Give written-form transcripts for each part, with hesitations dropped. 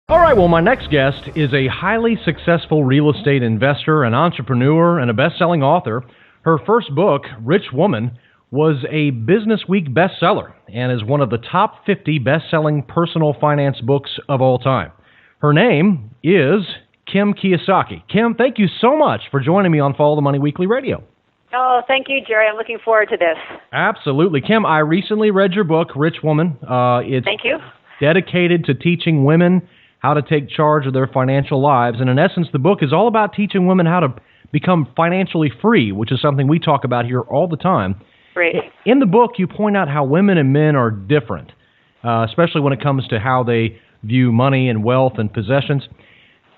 All right, well, my next guest is a highly successful real estate investor, an entrepreneur, and a best-selling author. Her first book, Rich Woman, was a Business Week bestseller and is one of the top 50 best-selling personal finance books of all time. Her name is Kim Kiyosaki. Kim, thank you so much for joining me on Follow the Money Weekly Radio. Oh, thank you, Jerry. I'm looking forward to this. Absolutely. Kim, I recently read your book, Rich Woman. It's Thank you. dedicated to teaching women how to take charge of their financial lives. And in essence, the book is all about teaching women how to become financially free, which is something we talk about here all the time. Great. In the book, you point out how women and men are different, especially when it comes to how they view money and wealth and possessions.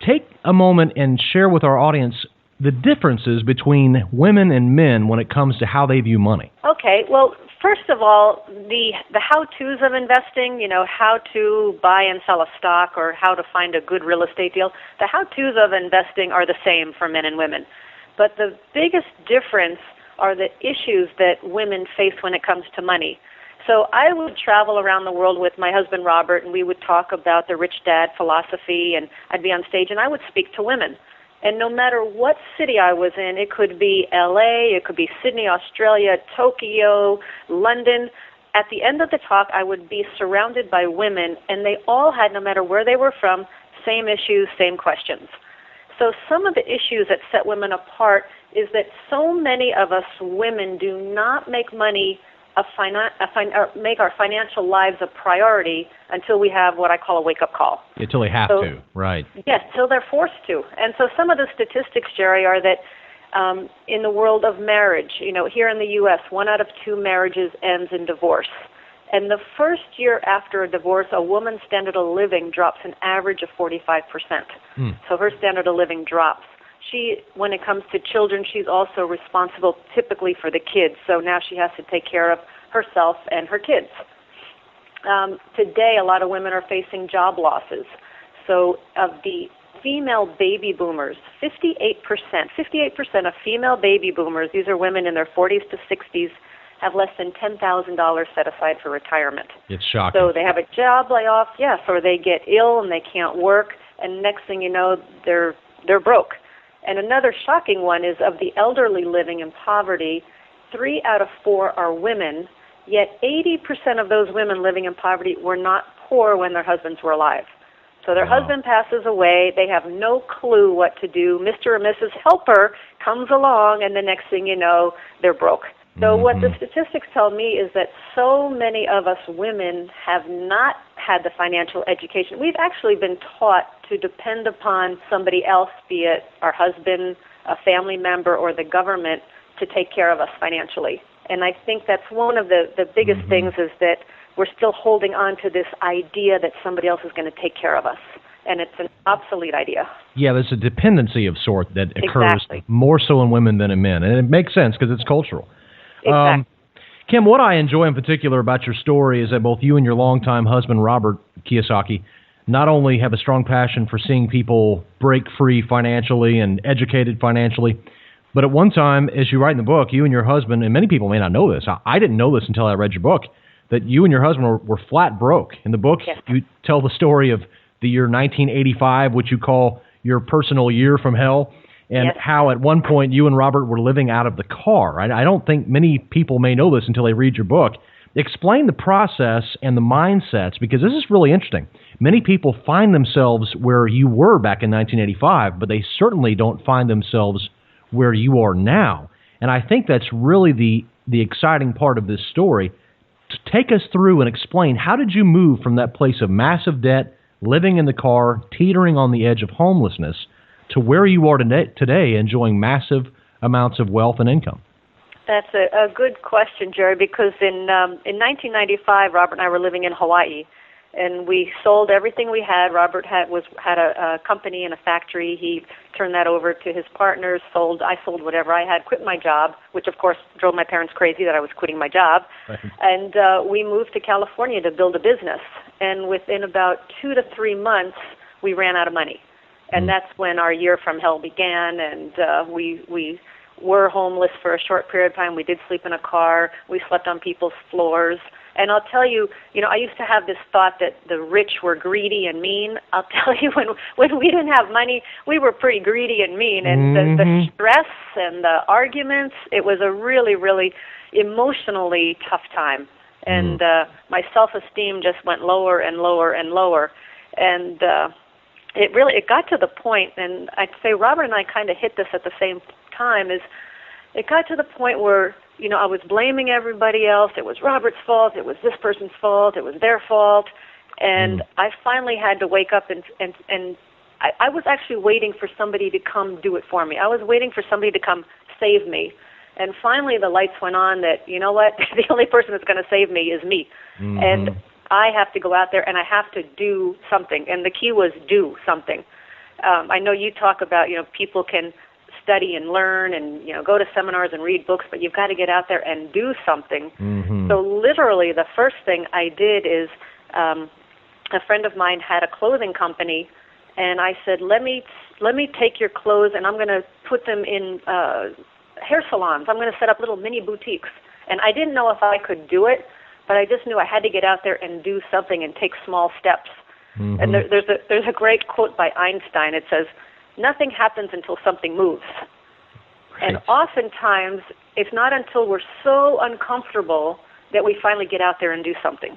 Take a moment and share with our audience the differences between women and men when it comes to how they view money. Okay. Well, first of all, the how-tos of investing, how to buy and sell a stock or how to find a good real estate deal, the how-tos of investing are the same for men and women. But the biggest difference are the issues that women face when it comes to money. So I would travel around the world with my husband, Robert, and we would talk about the rich dad philosophy, and I'd be on stage and I would speak to women. And no matter what city I was in, it could be LA, it could be Sydney, Australia, Tokyo, London. At the end of the talk, I would be surrounded by women, and they all had, no matter where they were from, same issues, same questions. So some of the issues that set women apart is that so many of us women do not make money make our financial lives a priority until we have what I call a wake-up call. Until they have to, right. Yes, till they're forced to. And so some of the statistics, Jerry, are that in the world of marriage, here in the U.S., 1 out of 2 marriages ends in divorce. And the first year after a divorce, a woman's standard of living drops an average of 45%. So her standard of living drops. When it comes to children, she's also responsible typically for the kids. So now she has to take care of herself and her kids. Today, a lot of women are facing job losses. So of the female baby boomers, 58% of female baby boomers, these are women in their 40s to 60s, have less than $10,000 set aside for retirement. It's shocking. So they have a job layoff, yes, or they get ill and they can't work, and next thing you know, they're broke. And another shocking one is of the elderly living in poverty, 3 out of 4 are women, yet 80% of those women living in poverty were not poor when their husbands were alive. So their husband passes away, they have no clue what to do. Mr. or Mrs. Helper comes along, and the next thing you know, they're broke. So what the statistics tell me is that so many of us women have not had the financial education. We've actually been taught to depend upon somebody else, be it our husband, a family member, or the government, to take care of us financially. And I think that's one of the biggest things is that we're still holding on to this idea that somebody else is going to take care of us. And it's an obsolete idea. Yeah, there's a dependency of sort that occurs more so in women than in men. And it makes sense because it's cultural. Exactly. Kim, what I enjoy in particular about your story is that both you and your longtime husband, Robert Kiyosaki, not only have a strong passion for seeing people break free financially and educated financially, but at one time, as you write in the book, you and your husband, and many people may not know this, I didn't know this until I read your book, that you and your husband were flat broke. In the book, you tell the story of the year 1985, which you call your personal year from hell, and how at one point you and Robert were living out of the car. I don't think many people may know this until they read your book. Explain the process and the mindsets, because this is really interesting. Many people find themselves where you were back in 1985, but they certainly don't find themselves where you are now. And I think that's really the exciting part of this story. To take us through and explain, how did you move from that place of massive debt, living in the car, teetering on the edge of homelessness, to where you are today, enjoying massive amounts of wealth and income? That's a good question, Jerry, because in 1995, Robert and I were living in Hawaii, and we sold everything we had. Robert had a company and a factory. He turned that over to his partners. I sold whatever I had, quit my job, which of course drove my parents crazy that I was quitting my job. Right. And we moved to California to build a business. And within about 2 to 3 months, we ran out of money. And that's when our year from hell began, and we were homeless for a short period of time. We did sleep in a car. We slept on people's floors. And I'll tell you, I used to have this thought that the rich were greedy and mean. I'll tell you, when we didn't have money, we were pretty greedy and mean. And the stress and the arguments, it was a really, really emotionally tough time. And my self-esteem just went lower and lower and lower. And it got to the point, and I'd say Robert and I kind of hit this at the same time, is it got to the point where, I was blaming everybody else. It was Robert's fault. It was this person's fault. It was their fault. And I finally had to wake up, and I was actually waiting for somebody to come do it for me. I was waiting for somebody to come save me. And finally the lights went on that, you know what, the only person that's going to save me is me. And I have to go out there and I have to do something. And the key was do something. I know you talk about, people can study and learn and, go to seminars and read books, but you've got to get out there and do something. So literally the first thing I did is a friend of mine had a clothing company, and I said, let me take your clothes and I'm going to put them in hair salons. I'm going to set up little mini boutiques. And I didn't know if I could do it, but I just knew I had to get out there and do something and take small steps. And there's a great quote by Einstein. It says, "Nothing happens until something moves." Right. And oftentimes, it's not until we're so uncomfortable that we finally get out there and do something.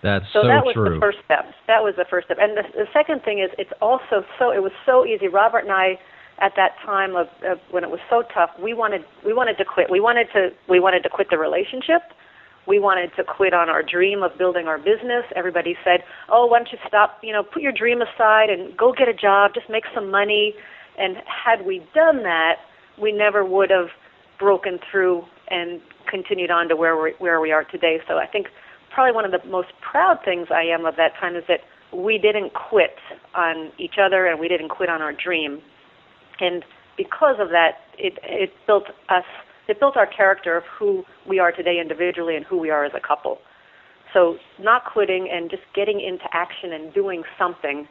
That's so that was true. The first step. That was the first step. And the second thing is, it was so easy. Robert and I, at that time of when it was so tough, we wanted to quit. We wanted to quit the relationship. We wanted to quit on our dream of building our business. Everybody said, "Oh, why don't you stop? Put your dream aside and go get a job. Just make some money." And had we done that, we never would have broken through and continued on to where we are today. So I think probably one of the most proud things I am of that time is that we didn't quit on each other and we didn't quit on our dream. And because of that, it built us. It built our character of who we are today individually and who we are as a couple. So not quitting and just getting into action and doing something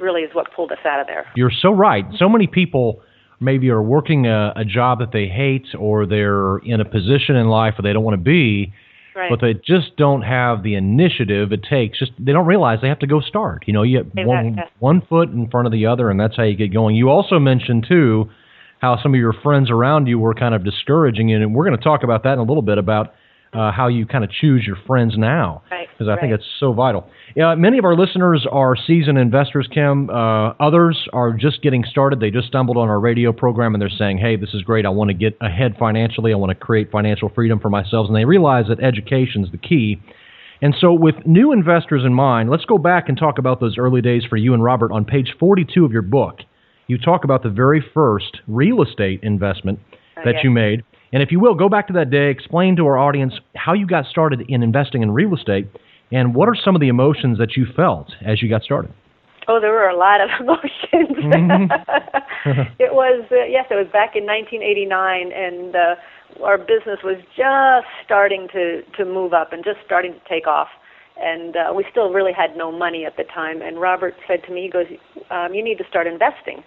really is what pulled us out of there. You're so right. So many people maybe are working a job that they hate, or they're in a position in life where they don't want to be, right, but they just don't have the initiative it takes. They don't realize they have to go start. You get one foot in front of the other, and that's how you get going. You also mentioned, too, how some of your friends around you were kind of discouraging you, and we're going to talk about that in a little bit, about how you kind of choose your friends now, because I think it's so vital. Many of our listeners are seasoned investors, Kim. Others are just getting started. They just stumbled on our radio program, and they're saying, hey, this is great. I want to get ahead financially. I want to create financial freedom for myself, and they realize that education is the key. And so with new investors in mind, let's go back and talk about those early days for you and Robert. On page 42 of your book, you talk about the very first real estate investment that you made. And if you will, go back to that day, explain to our audience how you got started in investing in real estate, and what are some of the emotions that you felt as you got started? Oh, there were a lot of emotions. It was back in 1989, and our business was just starting to move up and just starting to take off. And we still really had no money at the time. And Robert said to me, he goes, you need to start investing.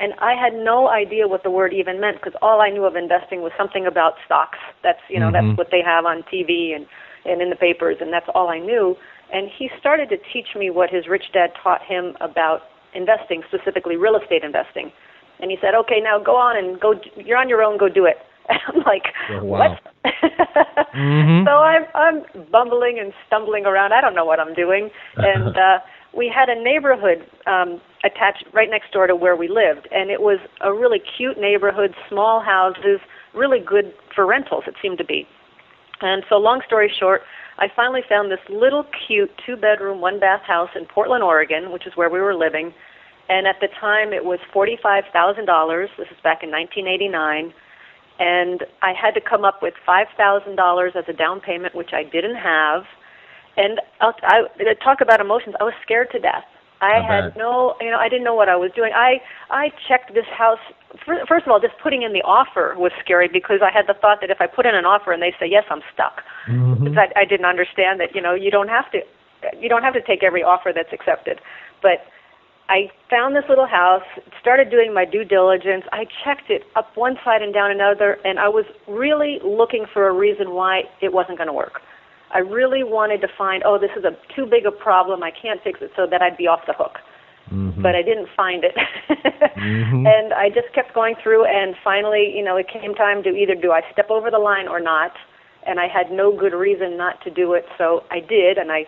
And I had no idea what the word even meant, because all I knew of investing was something about stocks. That's that's what they have on TV and in the papers, and that's all I knew. And he started to teach me what his rich dad taught him about investing, specifically real estate investing. And he said, okay, now go on and go. You're on your own. Go do it. And I'm like, what? So I'm bumbling and stumbling around. I don't know what I'm doing. And we had a neighborhood attached right next door to where we lived, and it was a really cute neighborhood, small houses, really good for rentals, it seemed to be. And so long story short, I finally found this little cute 2-bedroom, 1-bath house in Portland, Oregon, which is where we were living. And at the time, it was $45,000. This is back in 1989. And I had to come up with $5,000 as a down payment, which I didn't have. And I talk about emotions. I was scared to death. I didn't know what I was doing. I checked this house. First of all, just putting in the offer was scary, because I had the thought that if I put in an offer and they say yes, I'm stuck. Because I didn't understand that you don't have to take every offer that's accepted. But I found this little house, started doing my due diligence. I checked it up one side and down another, and I was really looking for a reason why it wasn't going to work. I really wanted to find, this is too big a problem, I can't fix it, so that I'd be off the hook. Mm-hmm. But I didn't find it. Mm-hmm. And I just kept going through, and finally, it came time to either do I step over the line or not, and I had no good reason not to do it, so I did, and I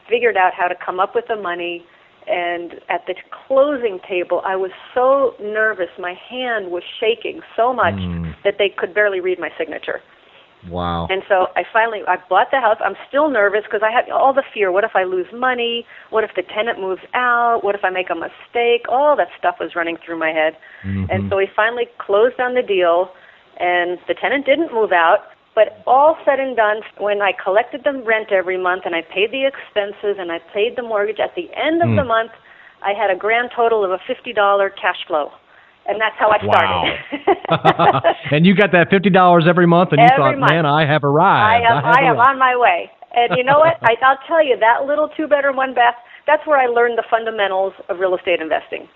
figured out how to come up with the money. And at the closing table, I was so nervous. My hand was shaking so much that they could barely read my signature. Wow. And so I bought the house. I'm still nervous because I had all the fear. What if I lose money? What if the tenant moves out? What if I make a mistake? All that stuff was running through my head. Mm-hmm. And so we finally closed on the deal, and the tenant didn't move out. But all said and done, when I collected the rent every month and I paid the expenses and I paid the mortgage, at the end of the month, I had a grand total of a $50 cash flow. And that's how I started. Wow. And you got that $50 every month, and you thought, man, I have arrived. I am on my way. And you know what? I'll tell you, that little 2-bedroom, 1-bath, that's where I learned the fundamentals of real estate investing.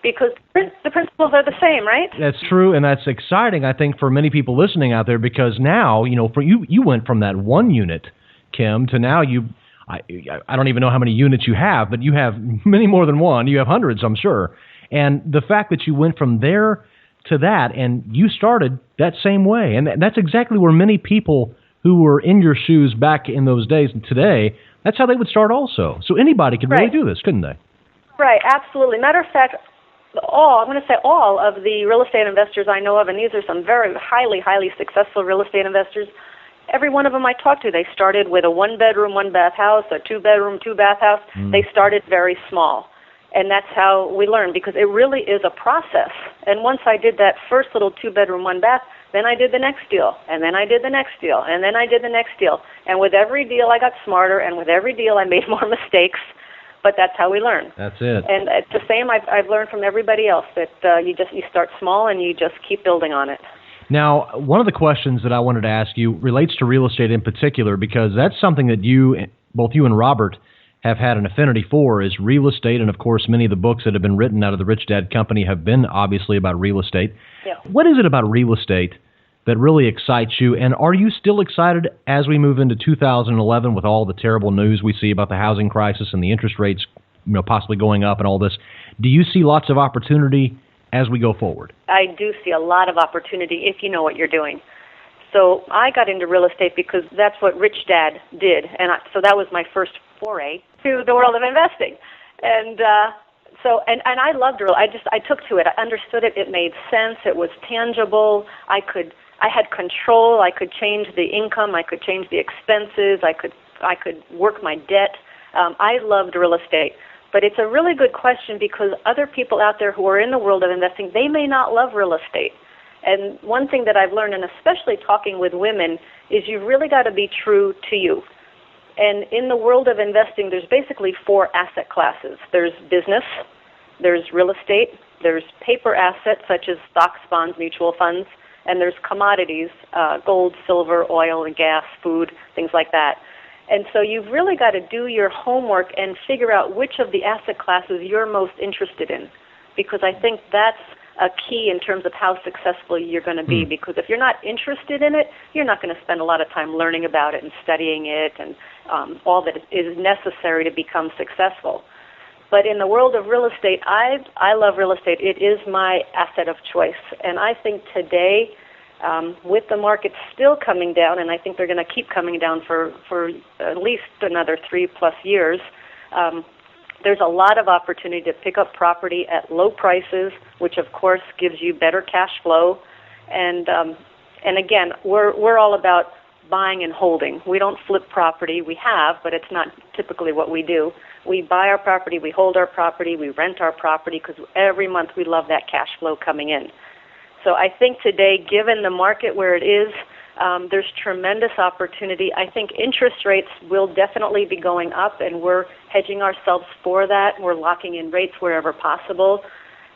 Because the principles are the same, right? That's true, and that's exciting, I think, for many people listening out there, because now, for you went from that one unit, Kim, to now I don't even know how many units you have, but you have many more than one. You have hundreds, I'm sure. And the fact that you went from there to that, and you started that same way, and that's exactly where many people who were in your shoes back in those days and today, that's how they would start also. So anybody could really do this, couldn't they? Right, absolutely. Matter of fact, all of the real estate investors I know of, and these are some very highly, highly successful real estate investors, every one of them I talked to, they started with a 1-bedroom, 1-bath house, a 2-bedroom, 2-bath house. They started very small. And that's how we learn, because it really is a process. And once I did that first little 2-bedroom, 1-bath, then I did the next deal, and then I did the next deal, and then I did the next deal. And with every deal I got smarter, and with every deal I made more mistakes. But that's how we learn. That's it. And it's the same I've learned from everybody else, that you start small and you just keep building on it. Now, one of the questions that I wanted to ask you relates to real estate in particular, because that's something that both you and Robert have had an affinity for, is real estate. And of course, many of the books that have been written out of the Rich Dad Company have been obviously about real estate. Yeah. What is it about real estate that really excites you? And are you still excited as we move into 2011 with all the terrible news we see about the housing crisis and the interest rates, possibly going up and all this? Do you see lots of opportunity as we go forward? I do see a lot of opportunity if you know what you're doing. So I got into real estate because that's what Rich Dad did, and so that was my first foray to the world of investing. And I loved real. I took to it. I understood it. It made sense. It was tangible. I had control. I could change the income. I could change the expenses. I could work my debt. I loved real estate. But it's a really good question, because other people out there who are in the world of investing, they may not love real estate. And one thing that I've learned, and especially talking with women, is you've really got to be true to you. And in the world of investing, there's basically 4 asset classes. There's business, there's real estate, there's paper assets such as stocks, bonds, mutual funds, and there's commodities, gold, silver, oil and gas, food, things like that. And so you've really got to do your homework and figure out which of the asset classes you're most interested in, because I think that's a key in terms of how successful you're going to be. Because if you're not interested in it, you're not going to spend a lot of time learning about it and studying it and all that is necessary to become successful. But in the world of real estate, I love real estate. It is my asset of choice. And I think today, with the market still coming down, and I think they're going to keep coming down for at least another 3+ years, there's a lot of opportunity to pick up property at low prices, which of course gives you better cash flow. And again, we're all about buying and holding. We don't flip property. We have, but it's not typically what we do. We buy our property, we hold our property, we rent our property, because every month we love that cash flow coming in. So I think today, given the market where it is, there's tremendous opportunity. I think interest rates will definitely be going up, and we're hedging ourselves for that. We're locking in rates wherever possible.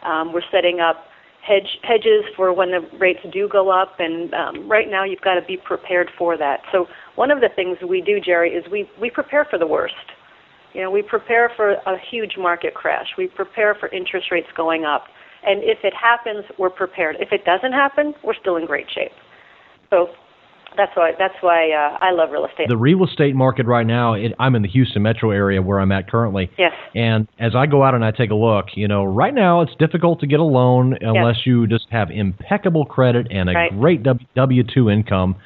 We're setting up hedges for when the rates do go up, and right now you've got to be prepared for that. So one of the things we do, Jerry, is we prepare for the worst. We prepare for a huge market crash. We prepare for interest rates going up. And if it happens, we're prepared. If it doesn't happen, we're still in great shape. So That's why I love real estate. The real estate market right now, I'm in the Houston metro area where I'm at currently. Yes. And as I go out and I take a look, right now it's difficult to get a loan unless you just have impeccable credit and a great W-2 income.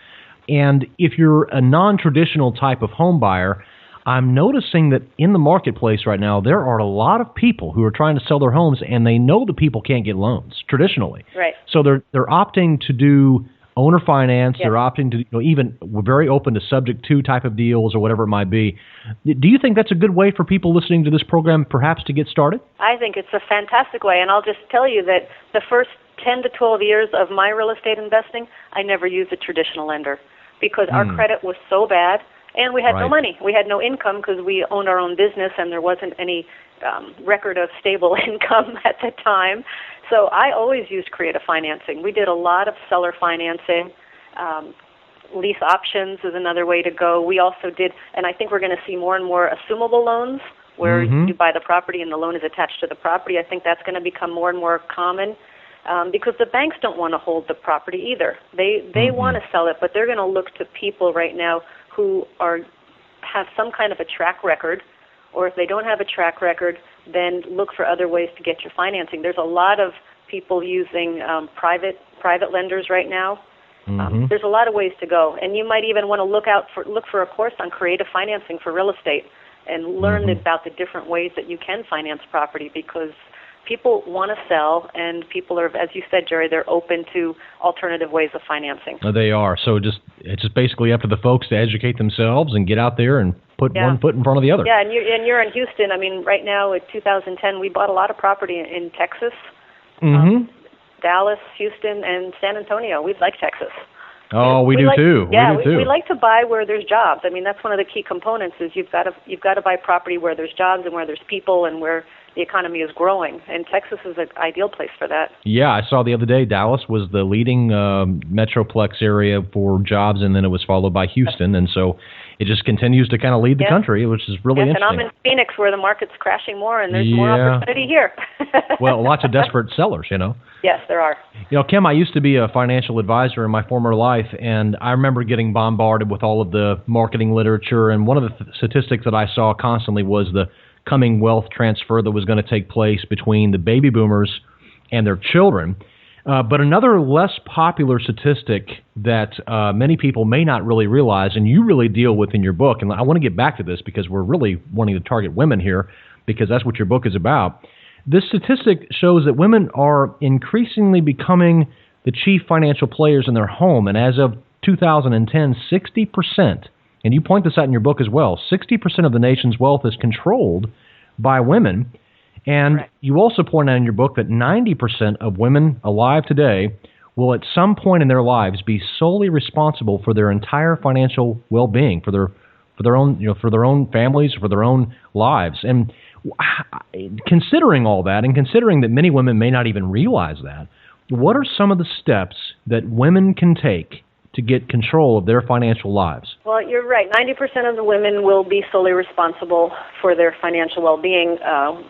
And if you're a non-traditional type of home buyer, I'm noticing that in the marketplace right now, there are a lot of people who are trying to sell their homes, and they know that people can't get loans traditionally. Right. So they're opting to do owner finance. They're opting to even we're very open to subject to type of deals or whatever it might be. Do you think that's a good way for people listening to this program perhaps to get started? I think it's a fantastic way, and I'll just tell you that the first 10 to 12 years of my real estate investing, I never used a traditional lender because our credit was so bad, and we had no money. We had no income because we owned our own business, and there wasn't any record of stable income at the time. So I always used creative financing. We did a lot of seller financing. Lease options is another way to go. We also did, and I think we're going to see more and more assumable loans where you buy the property and the loan is attached to the property. I think that's going to become more and more common because the banks don't want to hold the property either. They want to sell it, but they're going to look to people right now who have some kind of a track record, or if they don't have a track record, then look for other ways to get your financing. There's a lot of people using private lenders right now. There's a lot of ways to go, and you might even want to look for a course on creative financing for real estate and learn about the different ways that you can finance property because people want to sell, and people are, as you said, Jerry, they're open to alternative ways of financing. They are. So it's just basically up to the folks to educate themselves and get out there and put one foot in front of the other. Yeah, and you're in Houston. I mean, right now in 2010, we bought a lot of property in Texas, Dallas, Houston, and San Antonio. We like Texas. Oh, we do too. Yeah, we like to buy where there's jobs. I mean, that's one of the key components is you've got to buy property where there's jobs and where there's people and where the economy is growing, and Texas is an ideal place for that. Yeah, I saw the other day Dallas was the leading metroplex area for jobs, and then it was followed by Houston, and so it just continues to kind of lead the country, which is really interesting. And I'm in Phoenix where the market's crashing more, and there's more opportunity here. Well, lots of desperate sellers, Yes, there are. Kim, I used to be a financial advisor in my former life, and I remember getting bombarded with all of the marketing literature, and one of the statistics that I saw constantly was the coming wealth transfer that was going to take place between the baby boomers and their children. But another less popular statistic that many people may not really realize, and you really deal with in your book, and I want to get back to this because we're really wanting to target women here because that's what your book is about. This statistic shows that women are increasingly becoming the chief financial players in their home, and as of 2010, 60%, and you point this out in your book as well, 60% of the nation's wealth is controlled by women. And you also point out in your book that 90% of women alive today will at some point in their lives be solely responsible for their entire financial well-being, for their own families, for their own lives. And considering all that, and considering that many women may not even realize that, what are some of the steps that women can take to get control of their financial lives? Well, you're right. 90% of the women will be solely responsible for their financial well-being,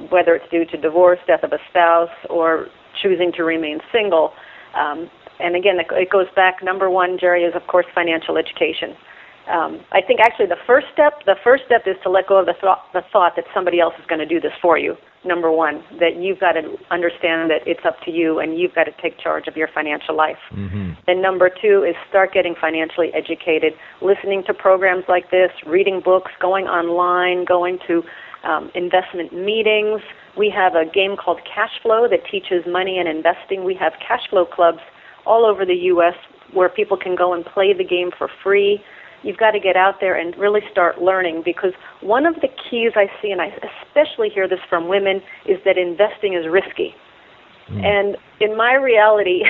whether it's due to divorce, death of a spouse, or choosing to remain single. And again, it goes back, number one, Jerry, is, of course, financial education. I think actually the first step is to let go of the thought that somebody else is going to do this for you. Number one, that you've got to understand that it's up to you and you've got to take charge of your financial life. And number two is start getting financially educated, listening to programs like this, reading books, going online, going to investment meetings. We have a game called Cash Flow that teaches money and investing. We have cash flow clubs all over the U.S. where people can go and play the game for free. You've got to get out there and really start learning, because one of the keys I see, and I especially hear this from women, is that investing is risky. And in my reality,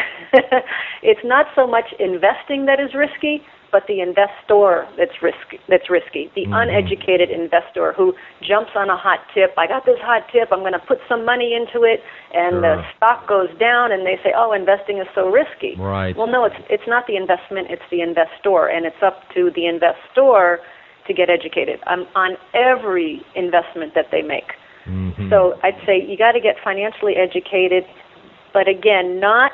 it's not so much investing that is risky, but the investor that's risky. The uneducated investor who jumps on a hot tip. I got this hot tip. I'm going to put some money into it, and the stock goes down, and they say, "Oh, investing is so risky." Right. Well, no, it's not the investment. It's the investor, and it's up to the investor to get educated on every investment that they make. So I'd say you got to get financially educated, but again, not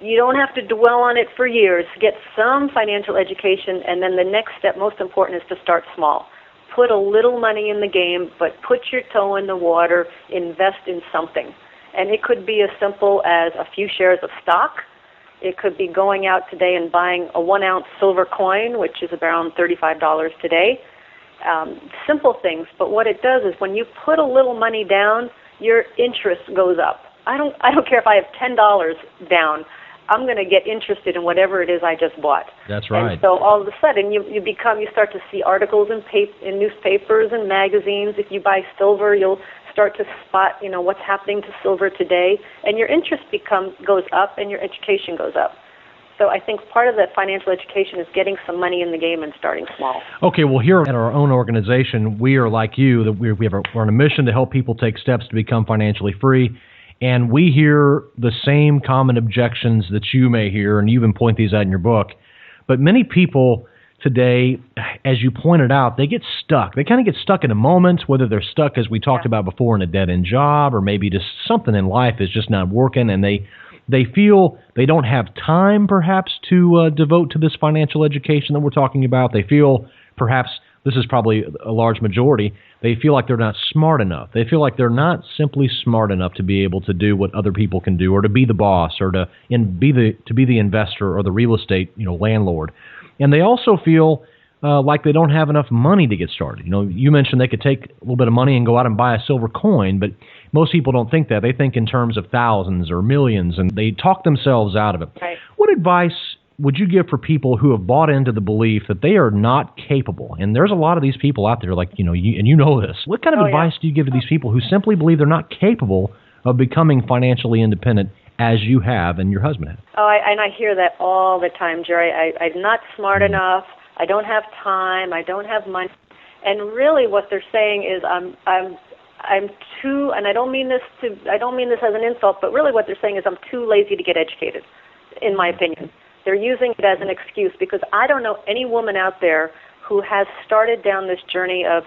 You don't have to dwell on it for years. Get some financial education, and then the next step, most important, is to start small. Put a little money in the game, but put your toe in the water, invest in something. And it could be as simple as a few shares of stock. It could be going out today and buying a 1-ounce silver coin, which is around $35 today. Simple things, but what it does is when you put a little money down, your interest goes up. I don't care if I have $10 down. I'm going to get interested in whatever it is I just bought. That's right. And so all of a sudden you start to see articles in newspapers and magazines. If you buy silver, you'll start to spot, what's happening to silver today, and your interest goes up and your education goes up. So I think part of that financial education is getting some money in the game and starting small. Okay, well, here at our own organization, we are like you, that we're on a mission to help people take steps to become financially free. And we hear the same common objections that you may hear, and you even point these out in your book. But many people today, as you pointed out, they get stuck. They kind of get stuck in a moment, whether they're stuck, as we talked about before, in a dead-end job, or maybe just something in life is just not working, and they feel they don't have time, perhaps, to devote to this financial education that we're talking about. They feel, perhaps, this is probably a large majority, they feel like they're not smart enough. They feel like they're not simply smart enough to be able to do what other people can do, or to be the boss, or to be the investor or the real estate landlord. And they also feel like they don't have enough money to get started. You mentioned they could take a little bit of money and go out and buy a silver coin, but most people don't think that. They think in terms of thousands or millions, and they talk themselves out of it. Right. What advice would you give for people who have bought into the belief that they are not capable? And there's a lot of these people out there, like, and you know this. What kind of advice do you give to these people who simply believe they're not capable of becoming financially independent, as you have and your husband have? And I hear that all the time, Jerry. I'm not smart enough. I don't have time. I don't have money. And really, what they're saying is, I'm too. And I don't mean this as an insult, but really, what they're saying is, I'm too lazy to get educated. In my opinion, they're using it as an excuse, because I don't know any woman out there who has started down this journey of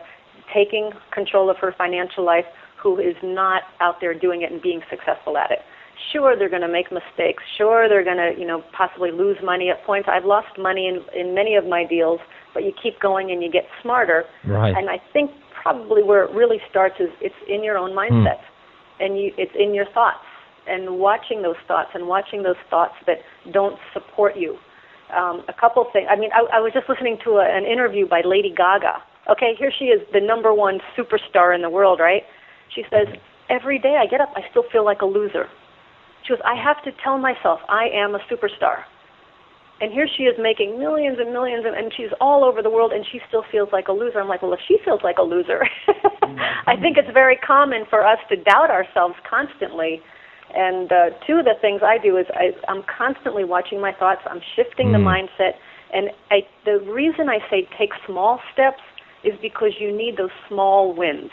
taking control of her financial life who is not out there doing it and being successful at it. Sure, they're going to make mistakes. Sure, they're going to, possibly lose money at points. I've lost money in many of my deals, but you keep going and you get smarter. Right. And I think probably where it really starts is it's in your own mindset, and it's in your thoughts, and watching those thoughts that don't support you. A couple things. I mean, I was just listening to an interview by Lady Gaga. Okay, here she is, the number one superstar in the world, right? She says, every day I get up, I still feel like a loser. She goes, I have to tell myself I am a superstar. And here she is making millions and millions, and she's all over the world, and she still feels like a loser. I'm like, well, if she feels like a loser, I think it's very common for us to doubt ourselves constantly. And two of the things I do is I'm constantly watching my thoughts. I'm shifting the mindset. And the reason I say take small steps is because you need those small wins.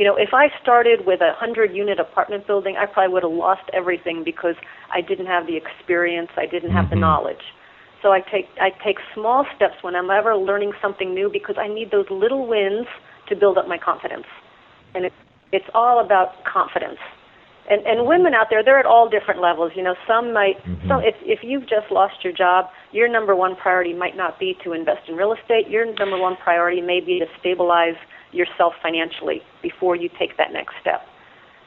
If I started with a 100-unit apartment building, I probably would have lost everything because I didn't have the experience, I didn't have the knowledge. So I take small steps when I'm ever learning something new, because I need those little wins to build up my confidence. And it's all about confidence. And women out there, they're at all different levels. Some might, if you've just lost your job, your number one priority might not be to invest in real estate. Your number one priority may be to stabilize yourself financially before you take that next step.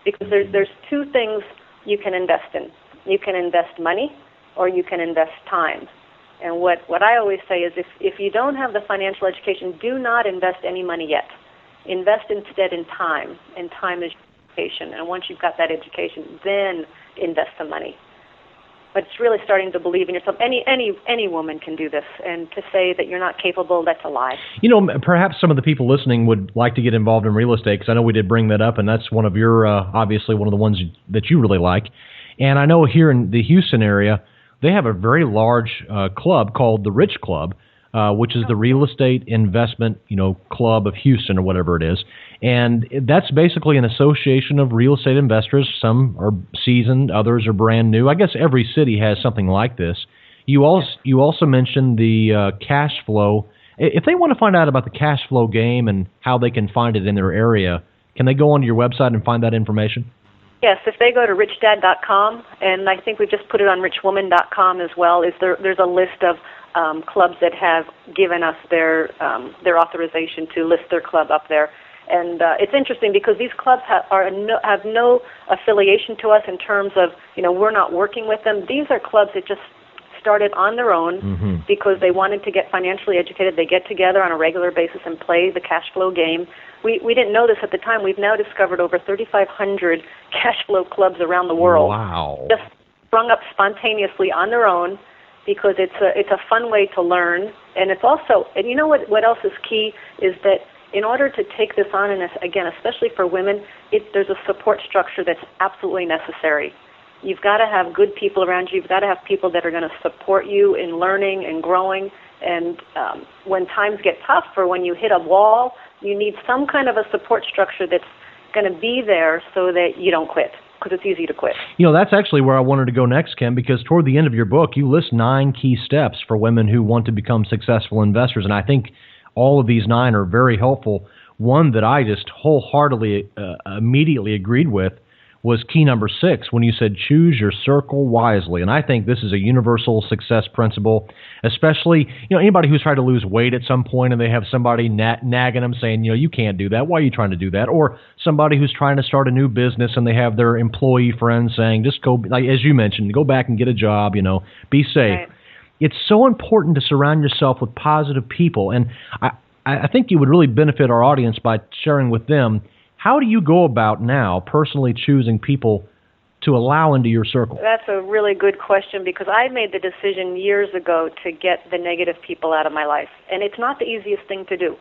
Because there's two things you can invest in. You can invest money, or you can invest time. And what I always say is, if you don't have the financial education, do not invest any money yet. Invest instead in time, and time is education. And once you've got that education, then invest the money. But it's really starting to believe in yourself. Any woman can do this, and to say that you're not capable, that's a lie. Perhaps some of the people listening would like to get involved in real estate, because I know we did bring that up, and that's one of your, obviously one of the ones that you really like. And I know here in the Houston area, they have a very large club called the Rich Club, which is the Real Estate Investment, Club of Houston, or whatever it is. And that's basically an association of real estate investors. Some are seasoned, others are brand new. I guess every city has something like this. You also mentioned the cash flow. If they want to find out about the cash flow game and how they can find it in their area, can they go onto your website and find that information? Yes, if they go to richdad.com, and I think we just put it on richwoman.com as well, there's a list of clubs that have given us their authorization to list their club up there. And it's interesting because these clubs have no affiliation to us in terms of, we're not working with them. These are clubs that just started on their own because they wanted to get financially educated. They get together on a regular basis and play the cash flow game. We didn't know this at the time. We've now discovered over 3,500 cash flow clubs around the world. Wow. Just sprung up spontaneously on their own because it's a fun way to learn. And it's also, and you know what else is key is that in order to take this on, and again, especially for women, there's a support structure that's absolutely necessary. You've got to have good people around you. You've got to have people that are going to support you in learning and growing. And when times get tough or when you hit a wall, you need some kind of a support structure that's going to be there so that you don't quit, because it's easy to quit. That's actually where I wanted to go next, Kim, because toward the end of your book, you list 9 key steps for women who want to become successful investors. And I think all of these 9 are very helpful. One that I just wholeheartedly, immediately agreed with was key number 6 when you said choose your circle wisely. And I think this is a universal success principle, especially, anybody who's tried to lose weight at some point and they have somebody nagging them saying, you can't do that. Why are you trying to do that? Or somebody who's trying to start a new business and they have their employee friends saying, just go, like as you mentioned, go back and get a job, be safe. Right. It's so important to surround yourself with positive people. And I think you would really benefit our audience by sharing with them, how do you go about now personally choosing people to allow into your circle? That's a really good question, because I made the decision years ago to get the negative people out of my life. And it's not the easiest thing to do,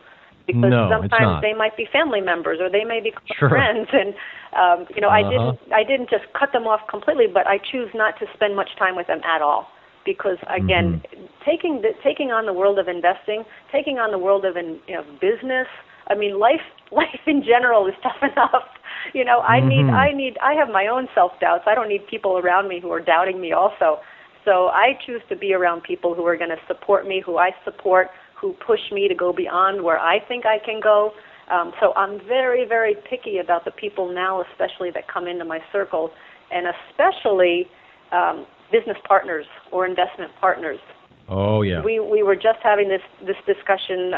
because sometimes they might be family members or they may be friends. And, I didn't just cut them off completely, but I choose not to spend much time with them at all. Because, again, taking on the world of investing, taking on the world of business, I mean, life in general is tough enough. I have my own self-doubts. I don't need people around me who are doubting me also. So I choose to be around people who are going to support me, who I support, who push me to go beyond where I think I can go. So I'm very, very picky about the people now, especially that come into my circle, and especially business partners or investment partners. Oh yeah. We were just having this discussion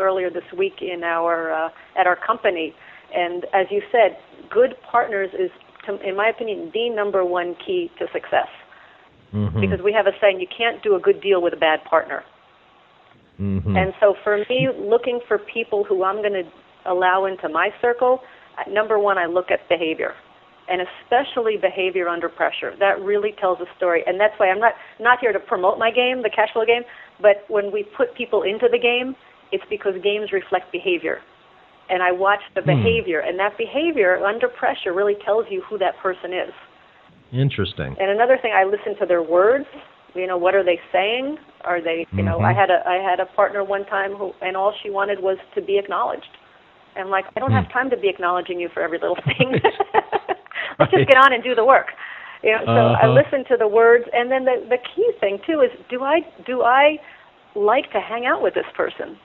earlier this week in at our company, and as you said, good partners is, in my opinion, the number one key to success. Because we have a saying, you can't do a good deal with a bad partner. And so for me, looking for people who I'm going to allow into my circle, number one, I look at behavior. And especially behavior under pressure. That really tells a story. And that's why I'm not here to promote my game, the cash flow game, but when we put people into the game, it's because games reflect behavior. And I watch the behavior, and that behavior under pressure really tells you who that person is. Interesting. And another thing, I listen to their words. What are they saying? Are they, I had a partner one time and all she wanted was to be acknowledged. And I don't have time to be acknowledging you for every little thing. Let's just get on and do the work. So I listen to the words, and then the key thing too is, do I like to hang out with this person?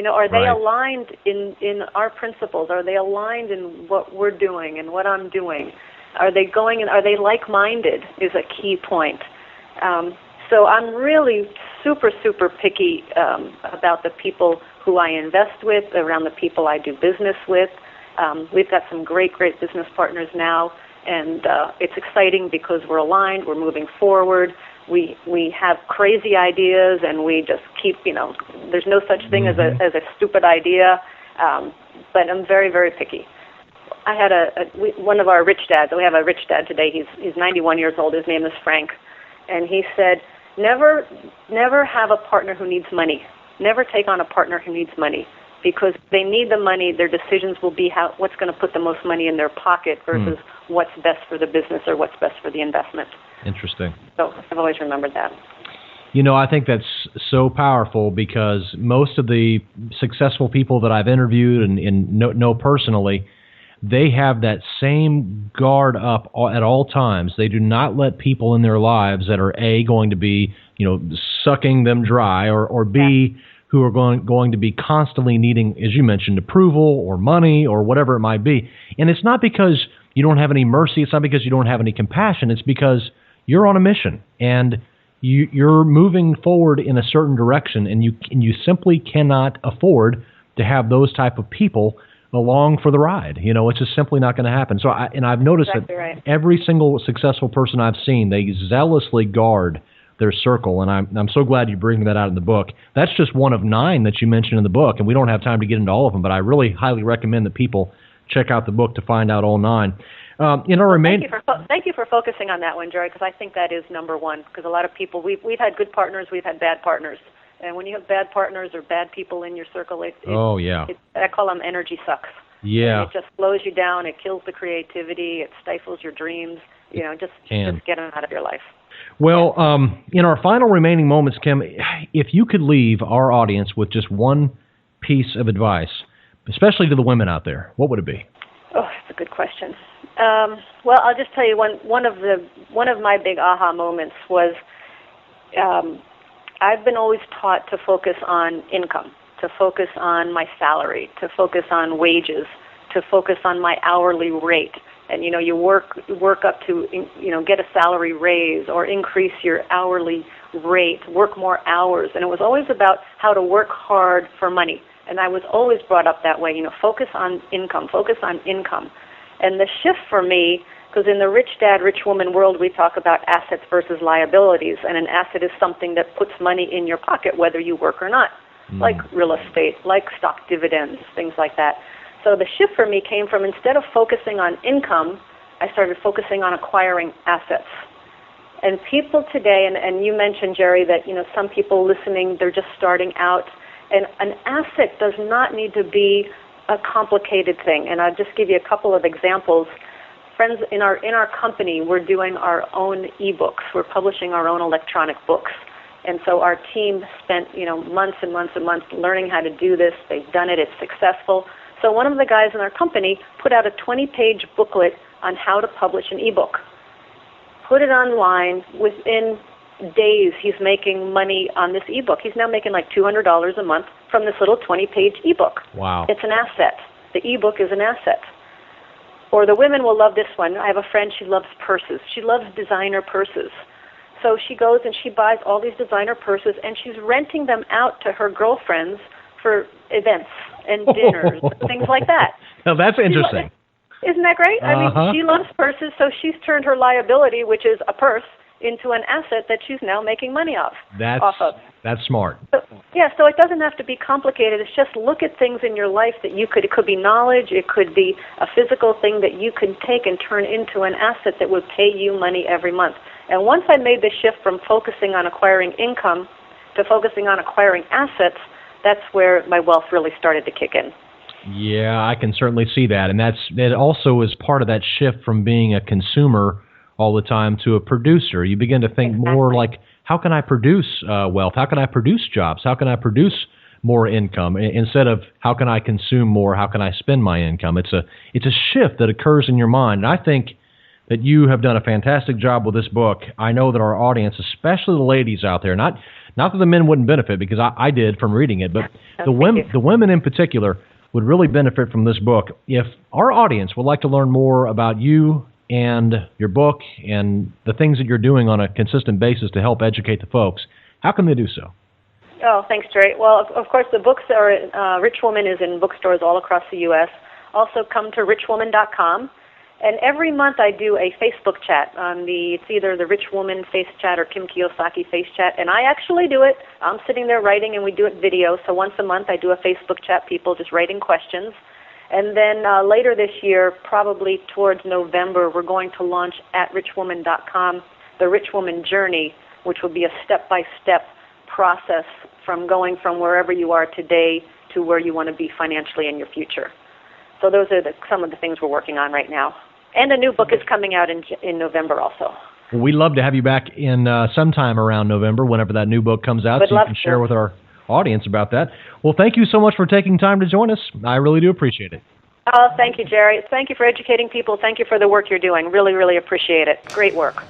Are they aligned in our principles? Are they aligned in what we're doing and what I'm doing? Are they like-minded is a key point. So I'm really super, super picky about the people who I invest with, around the people I do business with. We've got some great business partners now, and it's exciting because we're aligned, we're moving forward, we have crazy ideas, and we just keep, there's no such thing as a stupid idea, but I'm very, very picky. I had one of our rich dads, we have a rich dad today, he's 91 years old, his name is Frank, and he said, never have a partner who needs money. Never take on a partner who needs money, because they need the money. Their decisions will be what's going to put the most money in their pocket versus what's best for the business or what's best for the investment. Interesting. So I've always remembered that. I think that's so powerful, because most of the successful people that I've interviewed and know personally, they have that same guard up at all times. They do not let people in their lives that are A, going to be, sucking them dry, or B, who are going to be constantly needing, as you mentioned, approval or money or whatever it might be. And it's not because, you don't have any mercy. It's not because you don't have any compassion. It's because you're on a mission and you're moving forward in a certain direction, and you simply cannot afford to have those type of people along for the ride. It's just simply not going to happen. So I've noticed exactly that right. every single successful person I've seen, they zealously guard their circle, and I'm so glad you bring that out in the book. That's just one of 9 that you mentioned in the book, and we don't have time to get into all of them, but I really highly recommend that people check out the book to find out all 9. Thank you for focusing on that one, Jerry, because I think that is number one. Because a lot of people, we've had good partners, we've had bad partners, and when you have bad partners or bad people in your circle, I call them energy sucks. Yeah, and it just slows you down. It kills the creativity. It stifles your dreams. Just get them out of your life. Well, in our final remaining moments, Kim, if you could leave our audience with just one piece of advice, especially to the women out there, what would it be? Oh, that's a good question. Well, I'll just tell you one of my big aha moments was I've been always taught to focus on income, to focus on my salary, to focus on wages, to focus on my hourly rate. And you work up to get a salary raise or increase your hourly rate, work more hours. And it was always about how to work hard for money. And I was always brought up that way, focus on income, focus on income. And the shift for me, because in the rich dad, rich woman world, we talk about assets versus liabilities. And an asset is something that puts money in your pocket, whether you work or not, like real estate, like stock dividends, things like that. So the shift for me came from, instead of focusing on income, I started focusing on acquiring assets. And people today, and you mentioned, Jerry, that some people listening, they're just starting out. And an asset does not need to be a complicated thing. And I'll just give you a couple of examples. Friends, in our company, we're doing our own ebooks. We're publishing our own electronic books. And so our team spent months and months and months learning how to do this. They've done it. It's successful. So one of the guys in our company put out a 20-page booklet on how to publish an ebook. Put it online. Within days, he's making money on this ebook. He's now making like $200 a month from this little 20-page ebook. Wow. It's an asset. The ebook is an asset. Or the women will love this one. I have a friend, she loves purses. She loves designer purses. So she goes and she buys all these designer purses, and she's renting them out to her girlfriends for events and dinners, things like that. Now that's interesting. Isn't that great? I mean, she loves purses, so she's turned her liability, which is a purse, into an asset that she's now making money off of. That's smart. So it doesn't have to be complicated. It's just look at things in your life that it could be knowledge, it could be a physical thing that you can take and turn into an asset that would pay you money every month. And once I made the shift from focusing on acquiring income to focusing on acquiring assets, that's where my wealth really started to kick in. Yeah, I can certainly see that. And that also is part of that shift from being a consumer all the time to a producer. You begin to think more like, how can I produce wealth? How can I produce jobs? How can I produce more income? Instead of how can I consume more? How can I spend my income? It's a shift that occurs in your mind. And I think that you have done a fantastic job with this book. I know that our audience, especially the ladies out there, not that the men wouldn't benefit, because I did from reading it, but the women in particular would really benefit from this book. If our audience would like to learn more about you and your book and the things that you're doing on a consistent basis to help educate the folks, how can they do so? Oh, thanks, Jerry. Well, of course, the books are, Rich Woman is in bookstores all across the U.S. Also, come to richwoman.com. And every month I do a Facebook chat it's either the Rich Woman Face Chat or Kim Kiyosaki Face Chat. And I actually do it. I'm sitting there writing, and we do it video. So once a month I do a Facebook chat, people just writing questions. And then later this year, probably towards November, we're going to launch at richwoman.com the Rich Woman Journey, which will be a step-by-step process from going from wherever you are today to where you want to be financially in your future. So those are some of the things we're working on right now. And a new book is coming out in November also. Well, we'd love to have you back in sometime around November, whenever that new book comes out, so you can share with our audience about that. Well, thank you so much for taking time to join us. I really do appreciate it. Oh, thank you, Jerry. Thank you for educating people. Thank you for the work you're doing. Really, really appreciate it. Great work.